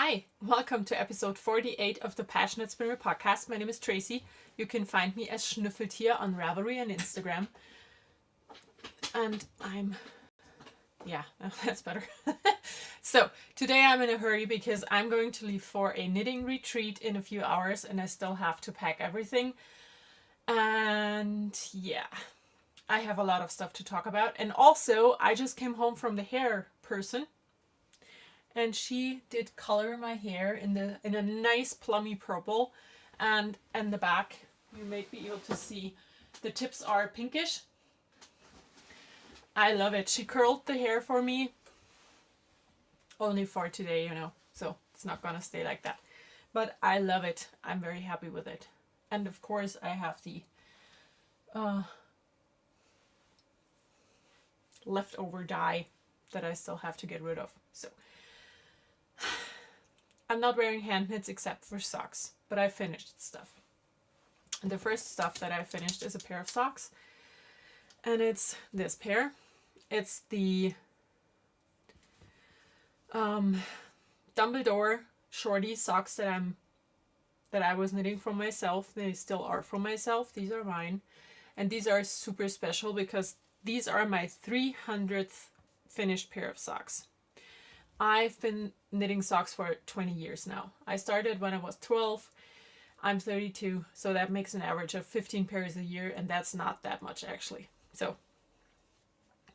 Hi, welcome to episode 48 of the PassionKnit Spinner podcast. My name is Tracy. You can find me as Schnüffeltier on Ravelry and Instagram. And that's better. So today I'm in a hurry because I'm going to leave for a knitting retreat in a few hours and I still have to pack everything. And yeah, I have a lot of stuff to talk about. And also, I just came home from the hair person. And she did color my hair in a nice plummy purple, and in the back you may be able to see the tips are pinkish. I love it. She curled the hair for me only for today, so it's not gonna stay like that, but I love it. I'm very happy with it. And of course I have the leftover dye that I still have to get rid of. So I'm not wearing hand knits except for socks, but I finished stuff. And the first stuff that I finished is a pair of socks. And it's this pair. It's the Dumbledore shorty socks that I was knitting for myself. They still are for myself. These are mine. And these are super special because these are my 300th finished pair of socks. I've been knitting socks for 20 years now. I started when I was 12. I'm 32, so that makes an average of 15 pairs a year, and that's not that much actually. So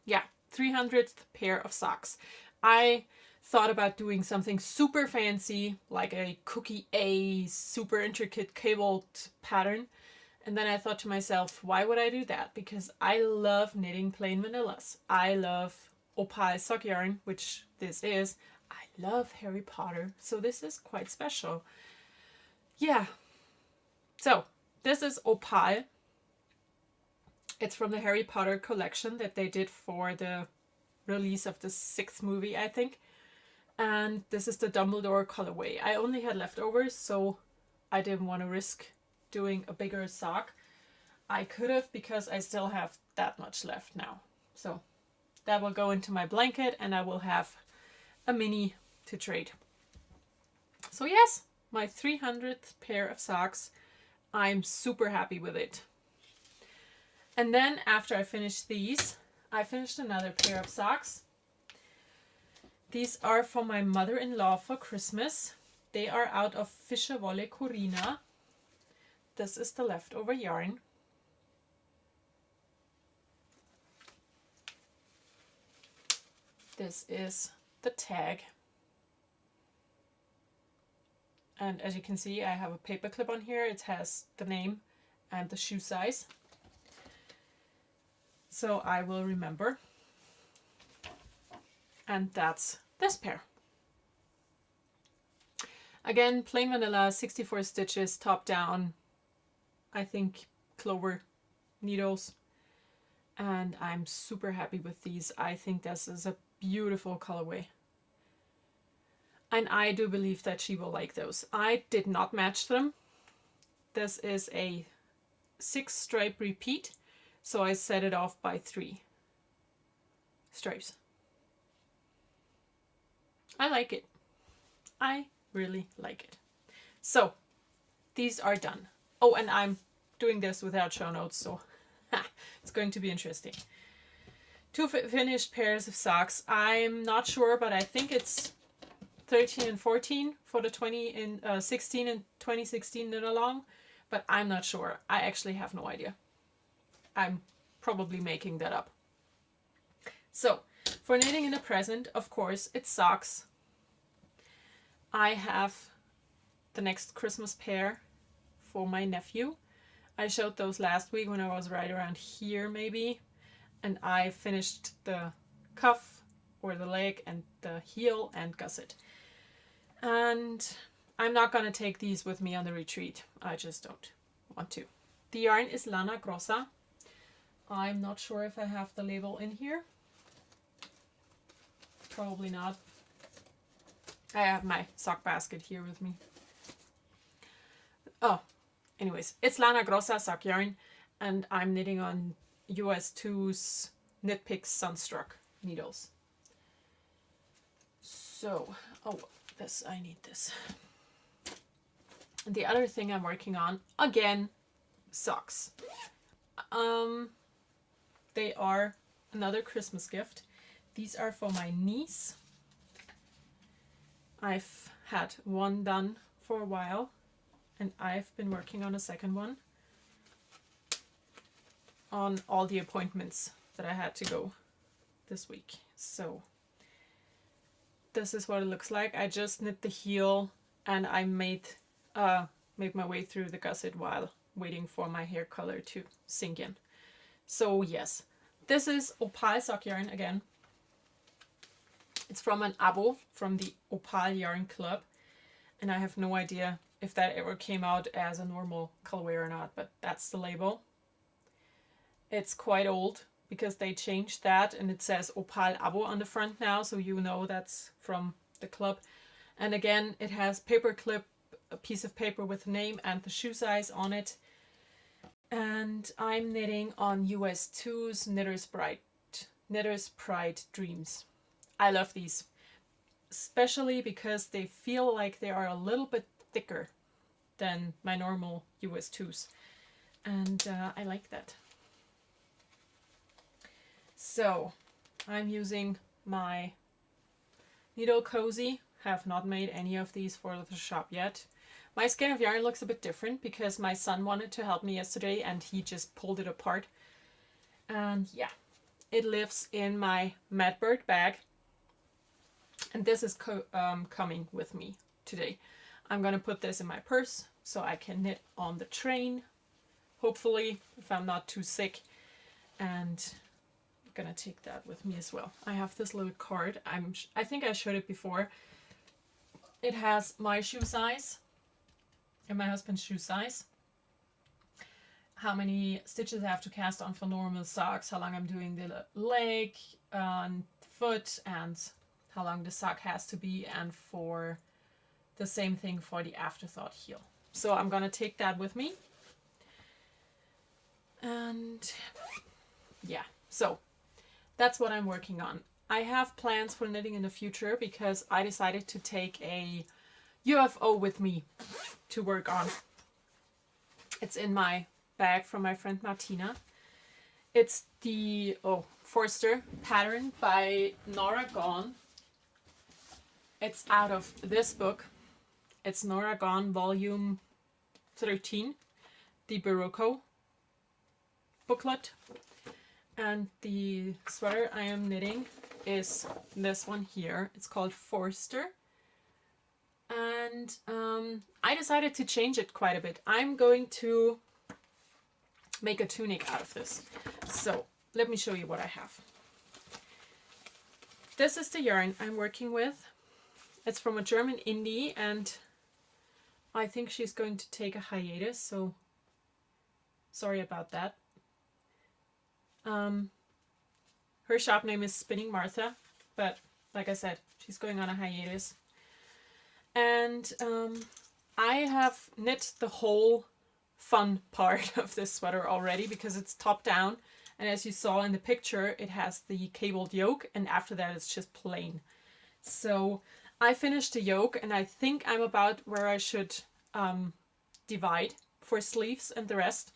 yeah, 300th pair of socks. I thought about doing something super fancy, like a cookie A super intricate cabled pattern. And then I thought to myself, why would I do that? Because I love knitting plain vanillas. I love opal sock yarn, which this is. I love Harry Potter, so this is quite special. Yeah. So this is opal. It's from the Harry Potter collection that they did for the release of the 6th movie, I think. And this is the Dumbledore colorway. I only had leftovers, so I didn't want to risk doing a bigger sock. I could have, because I still have that much left now. So that will go into my blanket and I will have a mini to trade. So yes, my 300th pair of socks. I'm super happy with it. And then after I finished these, I finished another pair of socks. These are for my mother-in-law for Christmas. They are out of Fischerwolle Corina. This is the leftover yarn. This is the tag. And as you can see, I have a paper clip on here. It has the name and the shoe size. So I will remember. And that's this pair. Again, plain vanilla, 64 stitches, top down. I think clover needles. And I'm super happy with these. I think this is a beautiful colorway. And I do believe that she will like those. I did not match them. This is a 6 stripe repeat, so I set it off by 3 stripes. I like it. I really like it. So these are done. Oh, and I'm doing this without show notes, so it's going to be interesting. 2 finished pairs of socks. I'm not sure, but I think it's 13 and 14 for the 16 and 2016 knit along, but I'm not sure. I actually have no idea. I'm probably making that up. So for knitting in a present, of course, it's socks. I have the next Christmas pair for my nephew. I showed those last week when I was right around here maybe, and I finished the cuff or the leg and the heel and gusset. And I'm not going to take these with me on the retreat. I just don't want to. The yarn is Lana Grossa. I'm not sure if I have the label in here. Probably not. I have my sock basket here with me. Oh, anyways, it's Lana Grossa sock yarn, and I'm knitting on US 2's Knit Picks Sunstruck needles. So, oh, this. I need this. The other thing I'm working on, again, socks. They are another Christmas gift. These are for my niece. I've had one done for a while, and I've been working on a second one on all the appointments that I had to go this week. So this is what it looks like. I just knit the heel, and I made my way through the gusset while waiting for my hair color to sink in. So yes, this is Opal sock yarn again. It's from an abo from the Opal Yarn Club, and I have no idea if that ever came out as a normal colorway or not, but that's the label. It's quite old because they changed that, and it says Opal Abo on the front now, so you know that's from the club. And again, it has paper clip, a piece of paper with the name and the shoe size on it. And I'm knitting on US 2's Knitter's Pride Dreams. I love these, especially because they feel like they are a little bit thicker than my normal US 2's. And I like that. So I'm using my Needle Cozy. Have not made any of these for the shop yet. My skein of yarn looks a bit different because my son wanted to help me yesterday and he just pulled it apart. And yeah, it lives in my Madbird bag. And this is coming with me today. I'm going to put this in my purse so I can knit on the train, hopefully, if I'm not too sick. And I'm going to take that with me as well. I have this little card. I think I showed it before. It has my shoe size and my husband's shoe size, how many stitches I have to cast on for normal socks, how long I'm doing the leg and foot, and how long the sock has to be, and for the same thing for the afterthought heel. So I'm gonna take that with me. And yeah, so that's what I'm working on. I have plans for knitting in the future because I decided to take a UFO with me to work on. It's in my bag from my friend Martina. It's the Forrester pattern by Nora Gone. It's out of this book. It's Nora Gone volume 13, the Barocco booklet. And the sweater I am knitting is this one here. It's called Forrester. And I decided to change it quite a bit. I'm going to make a tunic out of this. So let me show you what I have. This is the yarn I'm working with. It's from a German indie, and I think she's going to take a hiatus, so sorry about that. Her shop name is Spinning Martha, but like I said, she's going on a hiatus. And I have knit the whole fun part of this sweater already because it's top down, and as you saw in the picture, it has the cabled yoke, and after that it's just plain. So I finished the yoke, and I think I'm about where I should divide for sleeves and the rest.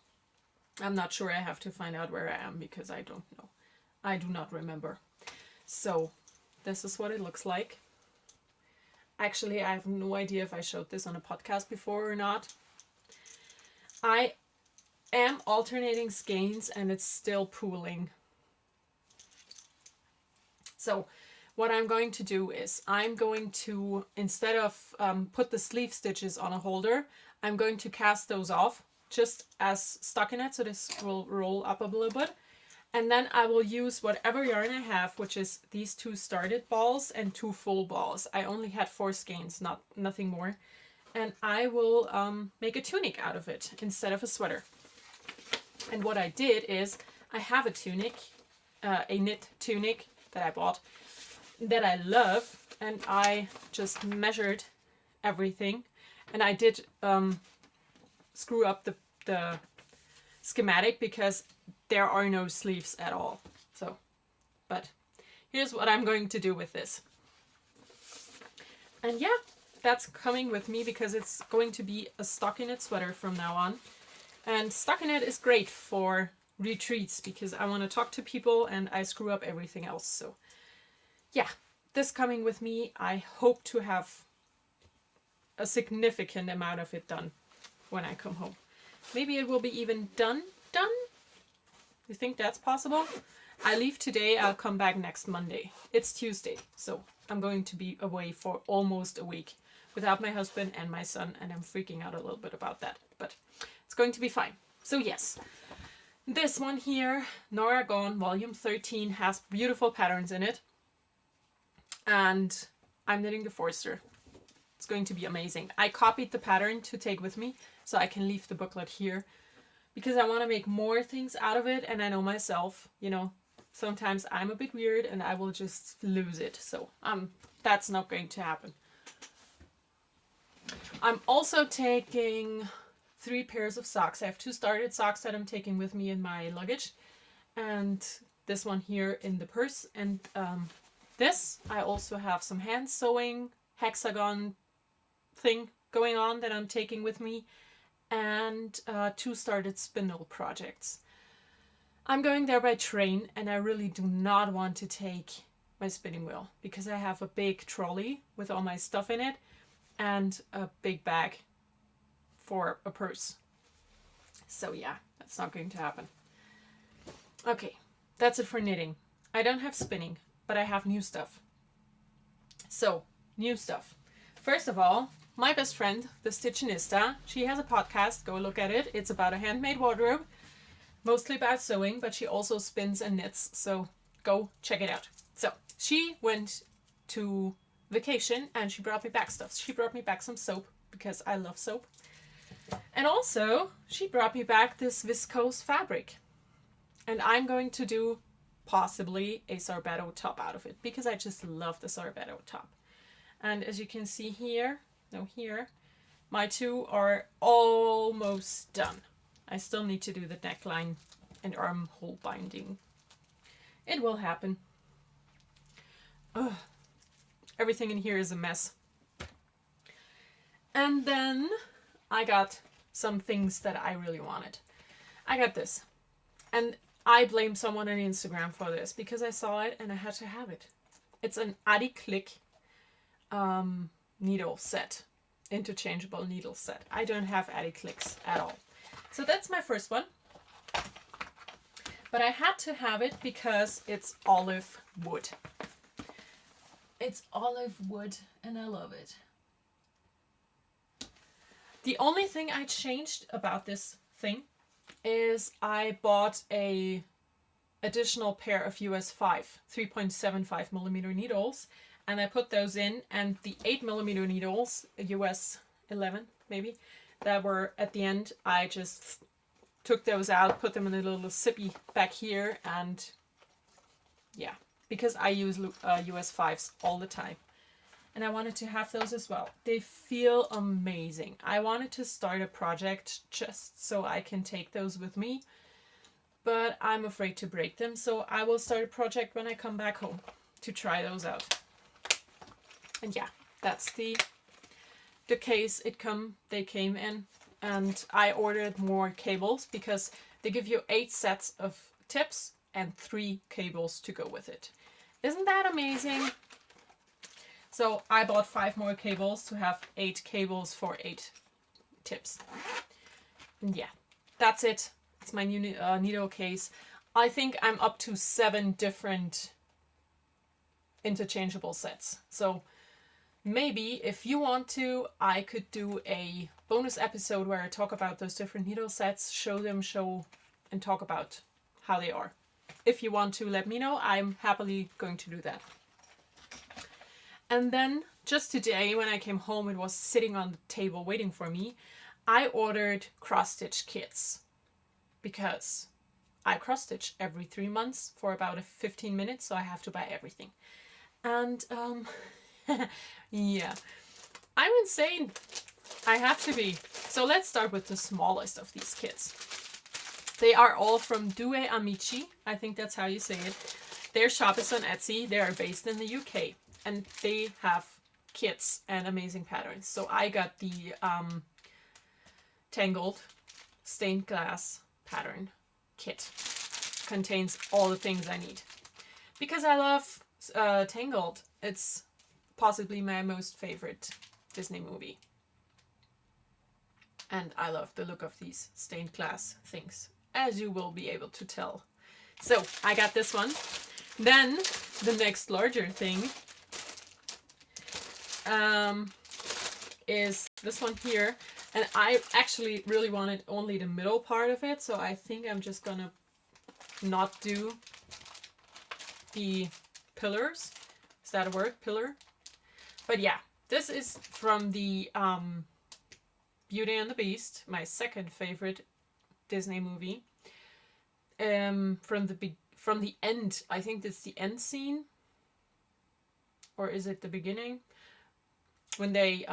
I'm not sure. I have to find out where I am because I don't know. I do not remember. So this is what it looks like. Actually, I have no idea if I showed this on a podcast before or not. I am alternating skeins and it's still pooling. So what I'm going to do is I'm going to, instead of put the sleeve stitches on a holder, I'm going to cast those off just as stockinette, so this will roll up a little bit. And then I will use whatever yarn I have, which is these 2 started balls and 2 full balls. I only had 4 skeins, nothing more. And I will make a tunic out of it instead of a sweater. And what I did is I have a tunic, a knit tunic that I bought that I love, and I just measured everything, and I did screw up the schematic because there are no sleeves at all. So, but here's what I'm going to do with this. And yeah, that's coming with me because it's going to be a stockinette sweater from now on. And stockinette is great for retreats because I want to talk to people and I screw up everything else. So yeah, this coming with me. I hope to have a significant amount of it done when I come home. Maybe it will be even done. You think that's possible? I leave today, I'll come back next Monday. It's Tuesday, so I'm going to be away for almost a week without my husband and my son, and I'm freaking out a little bit about that, but it's going to be fine. So yes, this one here, Nora Gone, volume 13, has beautiful patterns in it, and I'm knitting the Forrester. It's going to be amazing. I copied the pattern to take with me, so I can leave the booklet here, because I want to make more things out of it, and I know myself, you know, sometimes I'm a bit weird and I will just lose it. So that's not going to happen. I'm also taking 3 pairs of socks. I have 2 started socks that I'm taking with me in my luggage. And this one here in the purse. And this, I also have some hand sewing hexagon thing going on that I'm taking with me. And 2 started spindle projects. I'm going there by train, and I really do not want to take my spinning wheel because I have a big trolley with all my stuff in it and a big bag for a purse. So yeah, that's not going to happen. Okay, that's it for knitting. I don't have spinning, but I have new stuff. So, new stuff. First of all, my best friend, the Stitchinista, she has a podcast. Go look at it. It's about a handmade wardrobe. Mostly about sewing, but she also spins and knits, so go check it out. So she went to vacation and she brought me back stuff. She brought me back some soap because I love soap. And also she brought me back this viscose fabric. And I'm going to do possibly a sorbetto top out of it because I just love the sorbetto top. And as you can see here, my 2 are almost done. I still need to do the neckline and armhole binding. It will happen. Ugh. Everything in here is a mess. And then I got some things that I really wanted. I got this. And I blame someone on Instagram for this because I saw it and I had to have it. It's an AdiClick needle set. Interchangeable needle set. I don't have AdiClicks at all. So that's my first one. But I had to have it because it's olive wood. It's olive wood and I love it. The only thing I changed about this thing is I bought a additional pair of US 5 3.75 millimeter needles, and I put those in, and the 8 millimeter needles, US 11 maybe, that were at the end, I just took those out, put them in a little sippy back here, and yeah, because I use US 5s all the time. And I wanted to have those as well. They feel amazing. I wanted to start a project just so I can take those with me, but I'm afraid to break them, so I will start a project when I come back home to try those out. And yeah, that's the case they came in, and I ordered more cables because they give you 8 sets of tips and 3 cables to go with it. Isn't that amazing? So I bought 5 more cables to have 8 cables for 8 tips. And yeah, that's it. It's my new needle case. I think I'm up to 7 different interchangeable sets. So maybe if you want to, I could do a bonus episode where I talk about those different needle sets, show and talk about how they are. If you want to, let me know. I'm happily going to do that. And then just today when I came home, it was sitting on the table waiting for me. I ordered cross-stitch kits because I cross-stitch every 3 months for about 15 minutes, so I have to buy everything. And yeah, I'm insane. I have to be. So let's start with the smallest of these kits. They are all from Due Amici. I think that's how you say it. Their shop is on Etsy. They are based in the UK. And they have kits and amazing patterns. So I got the Tangled stained glass pattern kit. Contains all the things I need. Because I love Tangled. It's possibly my most favorite Disney movie. And I love the look of these stained glass things, as you will be able to tell. So I got this one. Then the next larger thing is this one here. And I actually really wanted only the middle part of it, so I think I'm just gonna not do the pillars. Is that a word? Pillar? But yeah, this is from the Beauty and the Beast, my second favorite Disney movie. From the end, I think that's the end scene, or is it the beginning? When they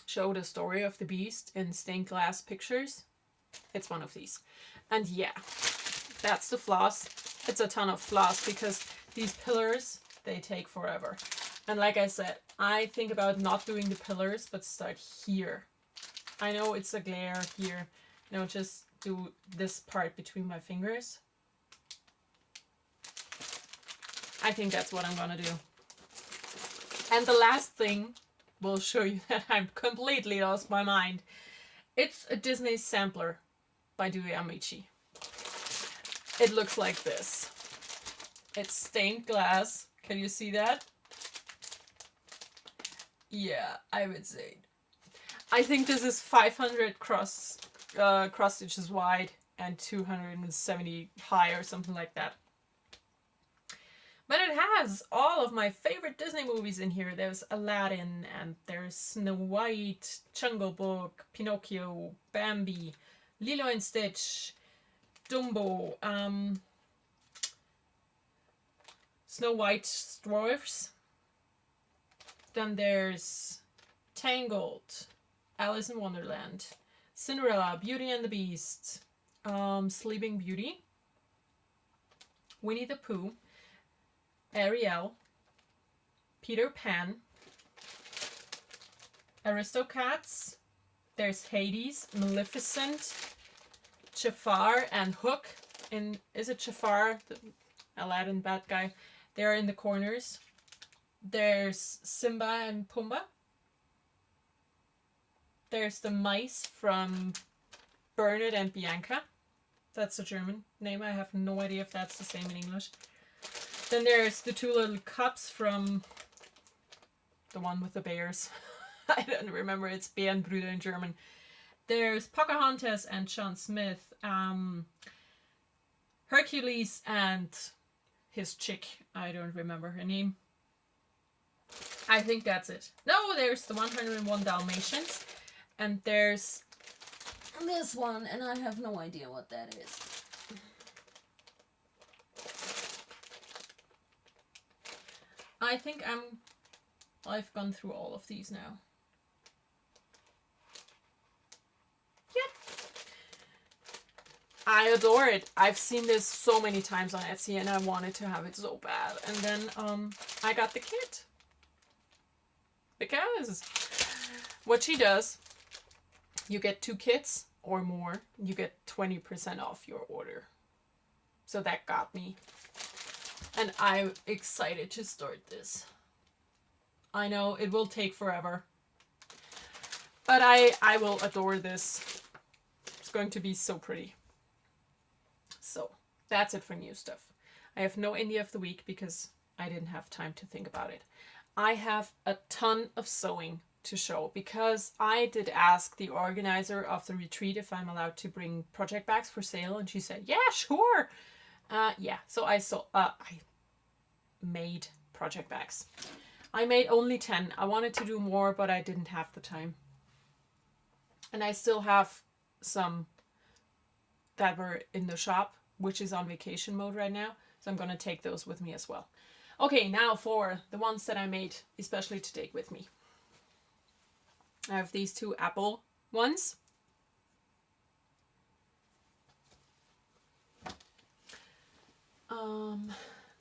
show the story of the Beast in stained glass pictures. It's one of these. And yeah, that's the floss. It's a ton of floss because these pillars, they take forever. And like I said, I think about not doing the pillars, but start here. I know it's a glare here. You know, just do this part between my fingers. I think that's what I'm gonna do. And the last thing will show you that I'm completely lost my mind. It's a Disney sampler by Dewey Amici. It looks like this. It's stained glass. Can you see that? Yeah, I would say. I think this is 500 cross stitches wide and 270 high or something like that. But it has all of my favorite Disney movies in here. There's Aladdin, and there's Snow White, Jungle Book, Pinocchio, Bambi, Lilo and Stitch, Dumbo, Snow White's Dwarfs. Then there's Tangled, Alice in Wonderland, Cinderella, Beauty and the Beast, Sleeping Beauty, Winnie the Pooh, Ariel, Peter Pan, Aristocats, there's Hades, Maleficent, Jafar and Hook. And is it Jafar, the Aladdin bad guy? They're in the corners. There's Simba and Pumbaa. There's the mice from Bernard and Bianca. That's a German name. I have no idea if that's the same in English. Then there's the two little cups from the one with the bears. I don't remember. It's Bärenbrüder in German. There's Pocahontas and John Smith. Hercules and his chick. I don't remember her name. I think that's it. No, there's the 101 Dalmatians. And there's this one, and I have no idea what that is. I think I've gone through all of these now. Yep. I adore it. I've seen this so many times on Etsy and I wanted to have it so bad. And then I got the kit. Because what she does, you get 2 kits or more, you get 20% off your order. So that got me. And I'm excited to start this. I know it will take forever. But I will adore this. It's going to be so pretty. So that's it for new stuff. I have no indie of the week because I didn't have time to think about it. I have a ton of sewing to show because I did ask the organizer of the retreat if I'm allowed to bring project bags for sale, and she said, yeah, sure. Yeah, so I made project bags. I made only 10. I wanted to do more, but I didn't have the time. And I still have some that were in the shop, which is on vacation mode right now. So I'm going to take those with me as well. Okay, now for the ones that I made especially to take with me. I have these 2 apple ones.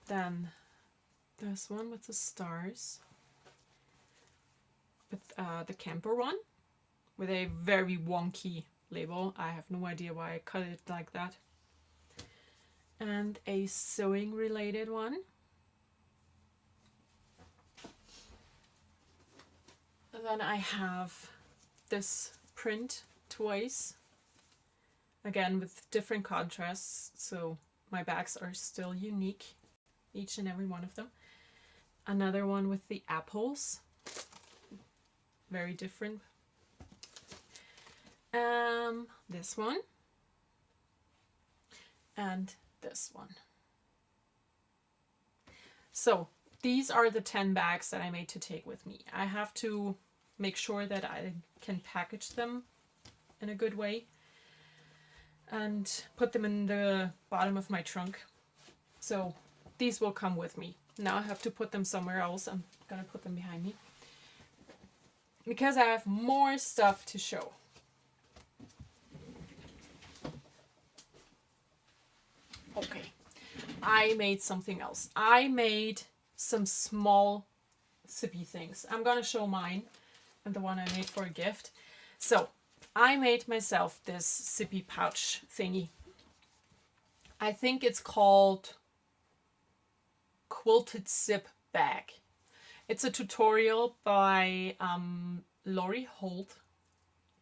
Then there's one with the stars. the camper one with a very wonky label. I have no idea why I cut it like that. And a sewing related one. And then I have this print twice, again with different contrasts, so my bags are still unique, each and every one of them. Another one with the apples, very different. This one and this one. So these are the 10 bags that I made to take with me. I have to make sure that I can package them in a good way and put them in the bottom of my trunk. So these will come with me. Now I have to put them somewhere else. I'm gonna put them behind me because I have more stuff to show. Okay, I made something else. I made some small sippy things. I'm gonna show mine and the one I made for a gift. So I made myself this sippy pouch thingy. I think it's called Quilted Zip Bag. It's a tutorial by Lori Holt,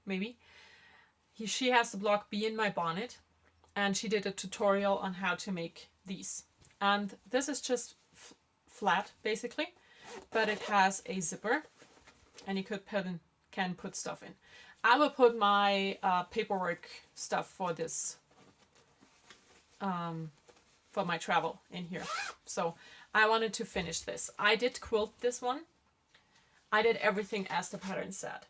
maybe. She has the blog Be in My Bonnet, and she did a tutorial on how to make these. And this is just flat, basically, but it has a zipper, and you can put stuff in. I will put my paperwork stuff for this, for my travel in here. So I wanted to finish this. I did quilt this one. I did everything as the pattern said.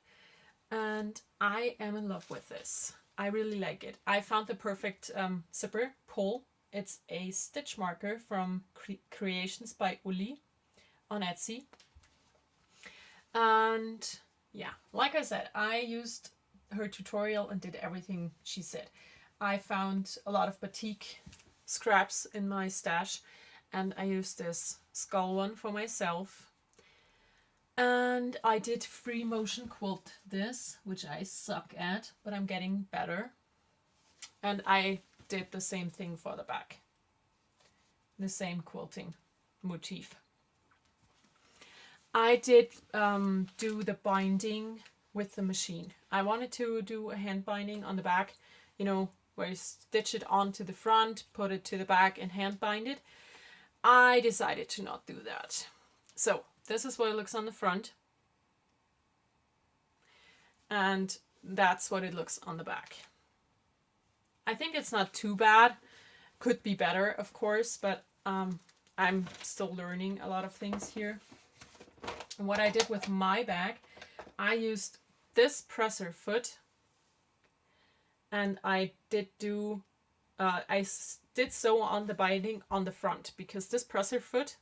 And I am in love with this. I really like it. I found the perfect zipper pull. It's a stitch marker from Creations by Uli on Etsy. And yeah, like I said, I used her tutorial and did everything she said. I found a lot of batik scraps in my stash, and I used this skull one for myself. And I did free motion quilt this, which I suck at, but I'm getting better. And I did the same thing for the back. The same quilting motif. I did do the binding with the machine. I wanted to do a hand binding on the back, you know, where you stitch it onto the front, put it to the back and hand bind it. I decided to not do that. So this is what it looks on the front. And that's what it looks on the back. I think it's not too bad. Could be better, of course, but I'm still learning a lot of things here. And what I did with my bag, I used this presser foot, and I did sew on the binding on the front, because this presser foot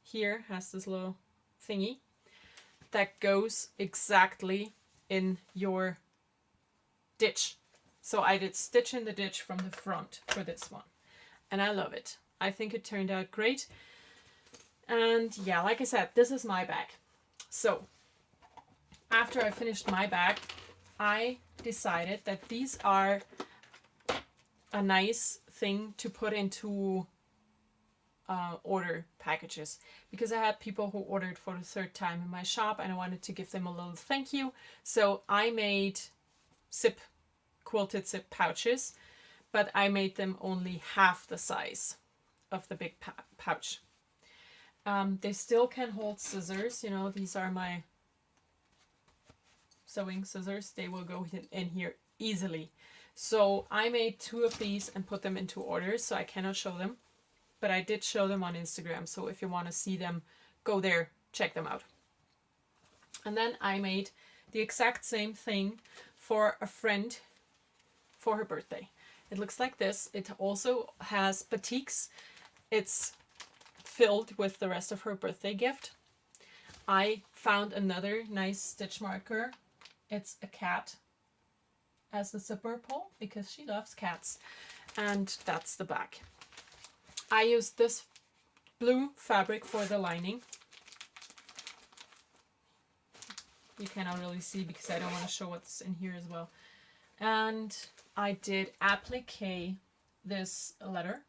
here has this little thingy that goes exactly in your ditch. So I did stitch in the ditch from the front for this one, and I love it. I think it turned out great. And yeah, like I said, this is my bag. So after I finished my bag, I decided that these are a nice thing to put into order packages, because I had people who ordered for the third time in my shop and I wanted to give them a little thank you. So I made quilted zip pouches, but I made them only half the size of the big pouch. They still can hold scissors, you know, these are my sewing scissors. They will go in here easily. So I made 2 of these and put them into orders, so I cannot show them, but I did show them on Instagram. So if you want to see them, go there, check them out. And then I made the exact same thing for a friend for her birthday. It looks like this. It also has batiks. It's filled with the rest of her birthday gift. I found another nice stitch marker. It's a cat as the zipper pull, because she loves cats. And that's the back. I used this blue fabric for the lining. You cannot really see because I don't want to show what's in here as well. And I did applique this letter.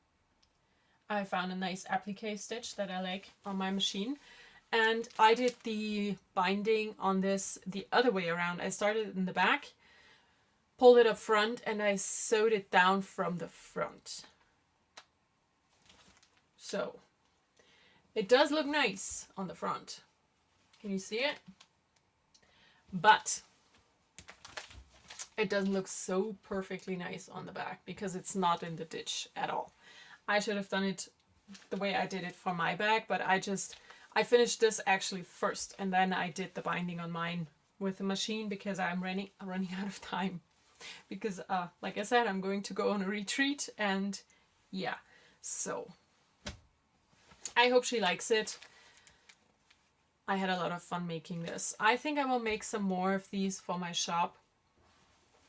I found a nice applique stitch that I like on my machine. And I did the binding on this the other way around. I started in the back, pulled it up front, and I sewed it down from the front. So it does look nice on the front. Can you see it? But it doesn't look so perfectly nice on the back because it's not in the ditch at all. I should have done it the way I did it for my bag, but I finished this actually first, and then I did the binding on mine with the machine because I'm running out of time. Because like I said, I'm going to go on a retreat, and yeah, so I hope she likes it. I had a lot of fun making this. I think I will make some more of these for my shop.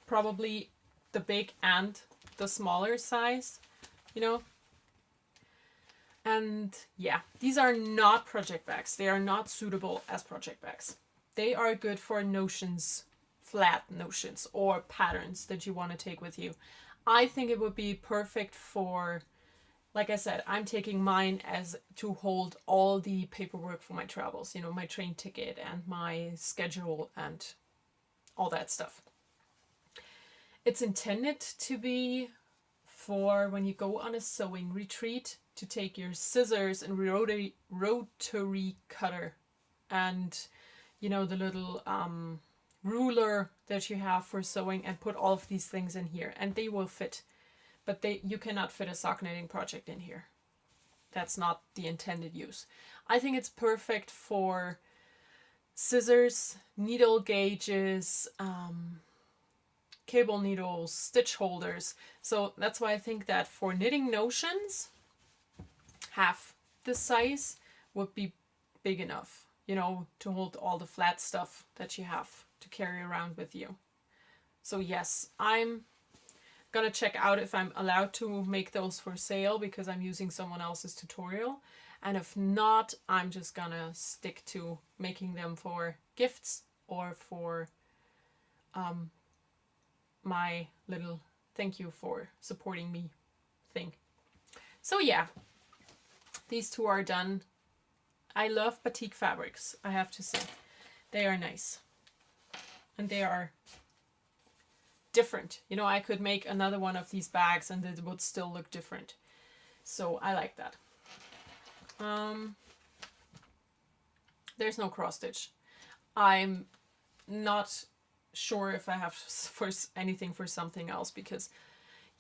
Probably the big and the smaller size, you know. And yeah, these are not project bags. They are not suitable as project bags. They are good for notions, flat notions, or patterns that you want to take with you. I think it would be perfect for, like I said, I'm taking mine as to hold all the paperwork for my travels, you know, my train ticket and my schedule and all that stuff. It's intended to be for when you go on a sewing retreat, to take your scissors and rotary cutter and, you know, the little ruler that you have for sewing, and put all of these things in here, and they will fit. But you cannot fit a sock knitting project in here. That's not the intended use. I think it's perfect for scissors, needle gauges, cable needles, stitch holders. So that's why I think that for knitting notions, half the size would be big enough, you know, to hold all the flat stuff that you have to carry around with you. So yes, I'm gonna check out if I'm allowed to make those for sale because I'm using someone else's tutorial. And if not, I'm just gonna stick to making them for gifts or for my little thank you for supporting me thing. So yeah, these two are done. I love batik fabrics, I have to say. They are nice. And they are different. You know, I could make another one of these bags and it would still look different. So I like that. There's no cross stitch. I'm not sure if I have for anything for something else because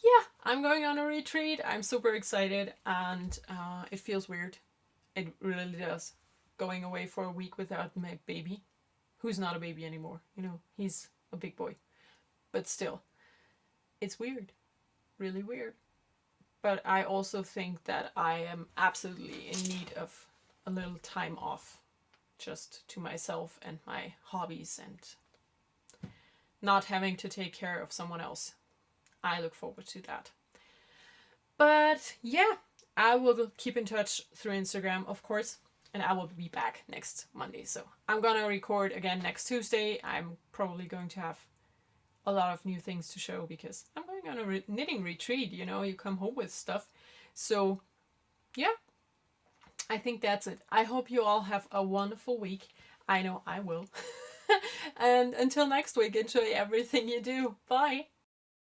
yeah, I'm going on a retreat. I'm super excited, and it feels weird. It really does. Going away for a week without my baby, who's not a baby anymore. You know, he's a big boy. But still, it's weird. Really weird. But I also think that I am absolutely in need of a little time off, just to myself and my hobbies, and not having to take care of someone else. I look forward to that. But yeah, I will keep in touch through Instagram, of course, and I will be back next Monday. So I'm gonna record again next Tuesday. I'm probably going to have a lot of new things to show because I'm going on a knitting retreat, you know, you come home with stuff. So yeah, I think that's it. I hope you all have a wonderful week. I know I will. And until next week, enjoy everything you do. Bye.